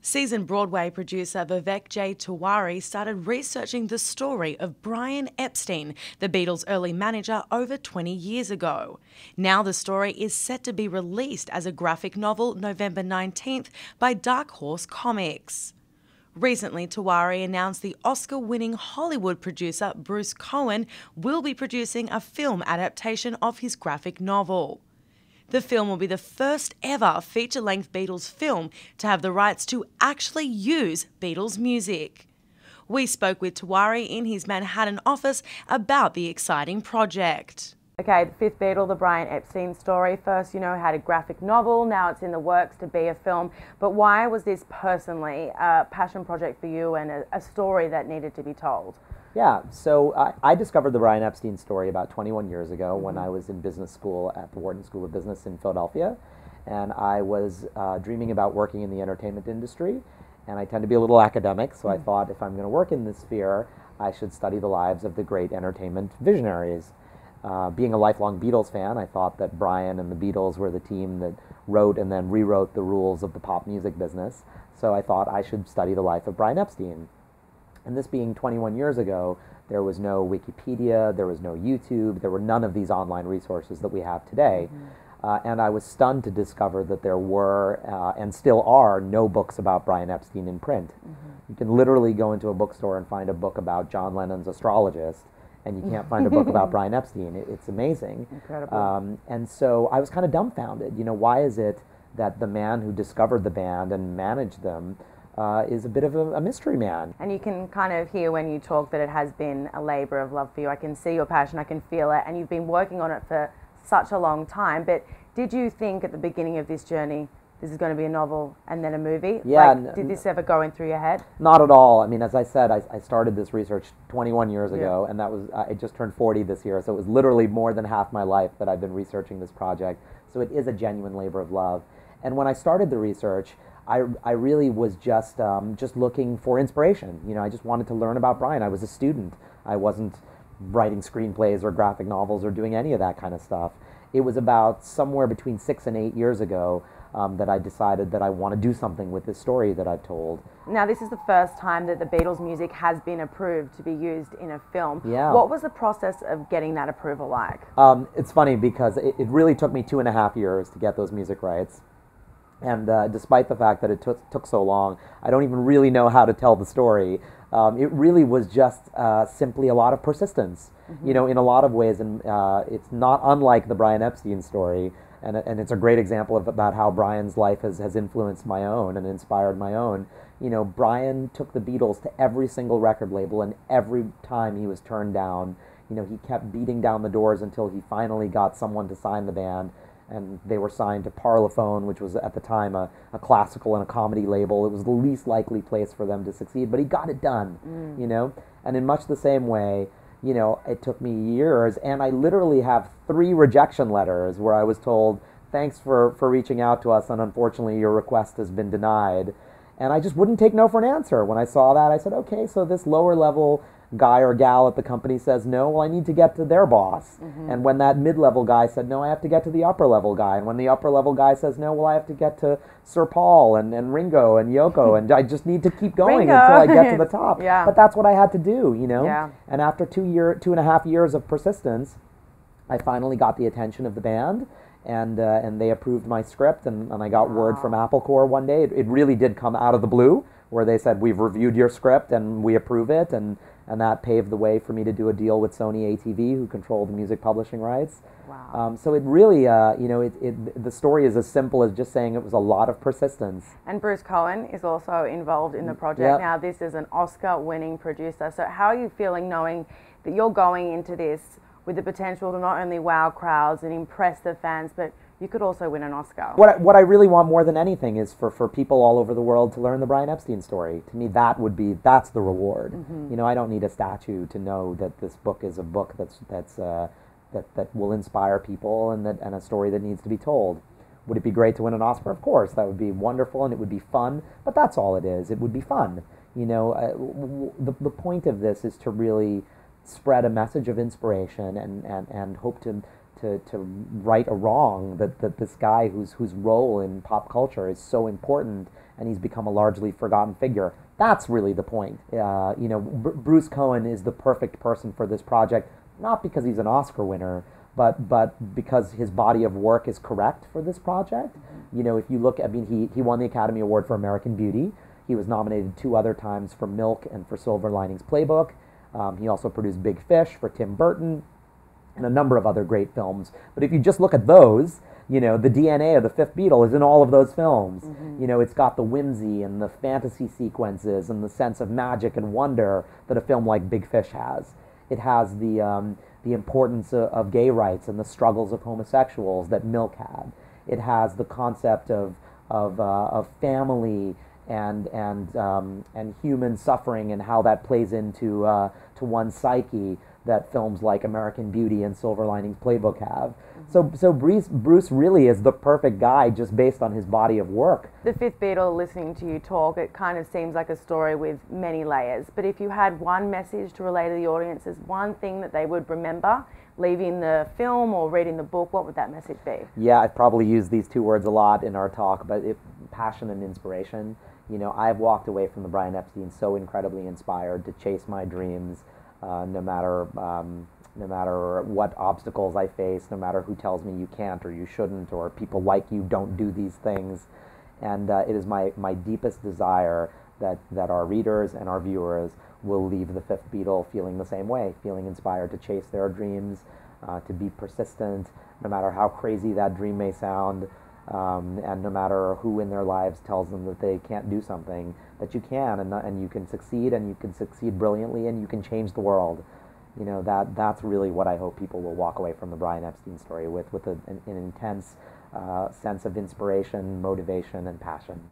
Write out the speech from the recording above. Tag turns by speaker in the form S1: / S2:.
S1: Seasoned Broadway producer Vivek J. Tiwary started researching the story of Brian Epstein, the Beatles' early manager, over 20 years ago. Now the story is set to be released as a graphic novel November 19th by Dark Horse Comics. Recently, Tiwary announced the Oscar-winning Hollywood producer Bruce Cohen will be producing a film adaptation of his graphic novel. The film will be the first ever feature-length Beatles film to have the rights to actually use Beatles music. We spoke with Tiwary in his Manhattan office about the exciting project.
S2: Okay, the Fifth Beatle, the Brian Epstein story. First, had a graphic novel, now it's in the works to be a film. But why was this personally a passion project for you and a story that needed to be told?
S3: Yeah, so I discovered the Brian Epstein story about 21 years ago when I was in business school at the Wharton School of Business in Philadelphia. And I was dreaming about working in the entertainment industry. And I tend to be a little academic, so I thought if I'm going to work in this sphere, I should study the lives of the great entertainment visionaries. Being a lifelong Beatles fan, I thought that Brian and the Beatles were the team that wrote and then rewrote the rules of the pop music business. So I thought I should study the life of Brian Epstein. And this being 21 years ago, there was no Wikipedia, there was no YouTube, there were none of these online resources that we have today. And I was stunned to discover that there were, and still are, no books about Brian Epstein in print. You can literally go into a bookstore and find a book about John Lennon's astrologist, and you can't find a book about Brian Epstein. It's amazing.
S2: Incredible.
S3: And so I was kind of dumbfounded. Why is it that the man who discovered the band and managed them is a bit of a mystery man?
S2: And you can kind of hear when you talk that it has been a labor of love for you. I can see your passion, I can feel it, and you've been working on it for such a long time. But did you think at the beginning of this journey, this is going to be a novel and then a movie?
S3: Yeah.
S2: Did this ever go in through your head?
S3: Not at all. I mean, as I said, I started this research 21 years ago, and that was, I just turned 40 this year, so it was literally more than half my life that I've been researching this project. So it is a genuine labor of love. And when I started the research, I really was just looking for inspiration. I just wanted to learn about Brian. I was a student. I wasn't writing screenplays or graphic novels or doing any of that kind of stuff. It was about somewhere between 6 and 8 years ago that I decided that I want to do something with this story that I've told.
S2: Now, this is the first time that the Beatles music has been approved to be used in a film.
S3: Yeah.
S2: What was the process of getting that approval like?
S3: It's funny because it really took me 2.5 years to get those music rights. And despite the fact that it took so long, I don't even really know how to tell the story. It really was just simply a lot of persistence, in a lot of ways. And it's not unlike the Brian Epstein story. And it's a great example about how Brian's life has influenced my own and inspired my own. Brian took the Beatles to every single record label, and every time he was turned down, he kept beating down the doors until he finally got someone to sign the band. And they were signed to Parlophone, which was at the time a classical and a comedy label. It was the least likely place for them to succeed, but he got it done, And in much the same way, it took me years, and I literally have 3 rejection letters where I was told, thanks for reaching out to us, and unfortunately your request has been denied. And I just wouldn't take no for an answer. When I saw that, I said, okay, so this lower level guy or gal at the company says no, well, I need to get to their boss. And when that mid-level guy said no, I have to get to the upper-level guy. And when the upper-level guy says no, well, I have to get to Sir Paul and Ringo and Yoko, and I just need to keep going until I get to the top.
S2: Yeah.
S3: But that's what I had to do,
S2: Yeah.
S3: And after 2.5 years of persistence, I finally got the attention of the band, and they approved my script, and I got word from Apple Corps one day. It really did come out of the blue, where they said, we've reviewed your script and we approve it, and that paved the way for me to do a deal with Sony ATV, who control the music publishing rights.
S2: Wow.
S3: So it really, the story is as simple as just saying it was a lot of persistence.
S2: And Bruce Cohen is also involved in the project.
S3: Yep.
S2: Now, this is an Oscar-winning producer. So how are you feeling knowing that you're going into this with the potential to not only wow crowds and impress the fans, but you could also win an Oscar?
S3: What I really want more than anything is for people all over the world to learn the Brian Epstein story. To me, that's the reward. I don't need a statue to know that this book is a book that will inspire people, and a story that needs to be told. Would it be great to win an Oscar? Of course, that would be wonderful, and it would be fun. But that's all it is. It would be fun. The point of this is to really spread a message of inspiration and hope to to right a wrong, that this guy whose role in pop culture is so important, and he's become a largely forgotten figure. That's really the point. Bruce Cohen is the perfect person for this project, not because he's an Oscar winner, but because his body of work is correct for this project. If you look, he won the Academy Award for American Beauty. He was nominated 2 other times for Milk and for Silver Linings Playbook. He also produced Big Fish for Tim Burton and a number of other great films. But if you just look at those, the DNA of the Fifth Beatle is in all of those films. It's got the whimsy and the fantasy sequences and the sense of magic and wonder that a film like Big Fish has. It has the importance of gay rights and the struggles of homosexuals that Milk had. It has the concept of family and human suffering and how that plays into to one's psyche that films like American Beauty and Silver Linings Playbook have. So Bruce really is the perfect guy just based on his body of work.
S2: The Fifth Beatle, listening to you talk, it kind of seems like a story with many layers. But if you had one message to relay to the audience as one thing that they would remember leaving the film or reading the book, what would that message be? Yeah,
S3: I've probably used these 2 words a lot in our talk, but passion and inspiration. I've walked away from the Brian Epstein so incredibly inspired to chase my dreams, no matter what obstacles I face, no matter who tells me you can't or you shouldn't, or people like you don't do these things. And it is my deepest desire that our readers and our viewers will leave the Fifth Beatle feeling the same way, feeling inspired to chase their dreams, to be persistent, no matter how crazy that dream may sound, and no matter who in their lives tells them that they can't do something, that you can, and you can succeed, and you can succeed brilliantly, and you can change the world. That's really what I hope people will walk away from the Brian Epstein story with an intense sense of inspiration, motivation, and passion.